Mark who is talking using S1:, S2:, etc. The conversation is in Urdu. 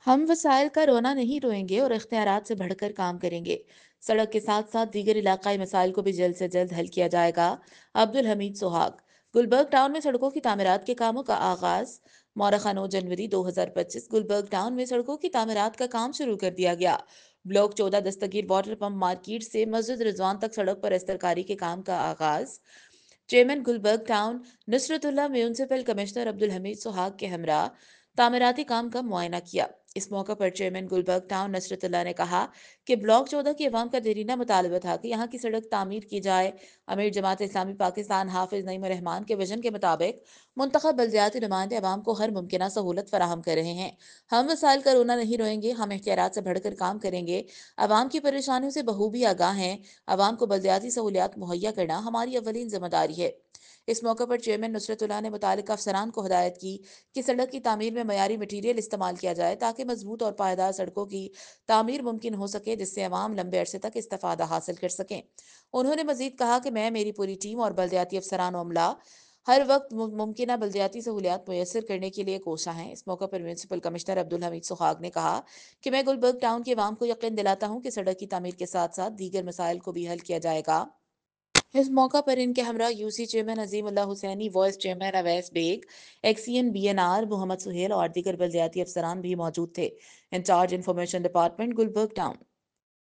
S1: ہم وسائل کا رونا نہیں روئیں گے اور اختیارات سے بڑھ کر کام کریں گے۔ سڑک کے ساتھ ساتھ دیگر علاقائی مسائل کو بھی جلد سے جلد حل کیا جائے گا۔ عبدالحمید سہاگ۔ گلبرگ ٹاؤن میں سڑکوں کی تعمیرات کے کاموں کا آغاز۔ مورخہ 9 جنوری 2025 گلبرگ ٹاؤن میں سڑکوں کی تعمیرات کا کام شروع کر دیا گیا۔ Block 14 Dastagir water pump market سے مسجد رضوان تک سڑک پر استرکاری کے کام کا آغاز۔ چیئرمین گلبرگ ٹاؤن نصرت اللہ میونسپل کمشنر عبدالحمید سہاگ کے ہمراہ تعمیراتی کام کا معائنہ کیا۔ اس موقع پر چیئرمین گلبرگ ٹاؤن نصرت اللہ نے کہا کہ بلاک 14 کی عوام کا دیرینہ مطالبہ تھا کہ یہاں کی سڑک تعمیر کی جائے۔ امیر جماعت اسلامی پاکستان حافظ نعیم الرحمان کے ویژن کے مطابق منتخب بلدیاتی نمائندے عوام کو ہر ممکنہ سہولت فراہم کر رہے ہیں۔ ہم وسائل کا رونا نہیں روئیں گے، ہم اختیارات سے بڑھ کر کام کریں گے۔ عوام کی پریشانیوں سے بخوبی آگاہ ہیں۔ عوام کو بلدیاتی سہولیات مہیا کرنا ہماری اولین ذمہ داری ہے۔ اس موقع پر چیئرمین نصرت اللہ نے متعلقہ افسران کو ہدایت کی کہ سڑک کی تعمیر میں معیاری مٹیریل استعمال کیا جائے تاکہ مضبوط اور پائیدار سڑکوں کی تعمیر ممکن ہو سکے، جس سے عوام لمبے عرصے تک استفادہ حاصل کر سکیں۔ انہوں نے مزید کہا کہ میں، میری پوری ٹیم اور بلدیاتی افسران و عملہ ہر وقت ممکنہ بلدیاتی سہولیات میسر کرنے کے لیے کوشاں ہیں۔ اس موقع پر میونسپل کمشنر عبدالحمید سہاگ نے کہا کہ میں گلبرگ ٹاؤن کے عوام کو یقین دلاتا ہوں کہ سڑک کی تعمیر کے ساتھ ساتھ دیگر مسائل کو بھی حل کیا جائے گا۔ اس موقع پر ان کے ہمراہ UC chairman Azeem Ullah Hussaini, vice chairman Awais Baig, XEN B N R Muhammad Sohail اور دیگر بلدیاتی افسران بھی موجود تھے۔ Incharge information department Gulberg town.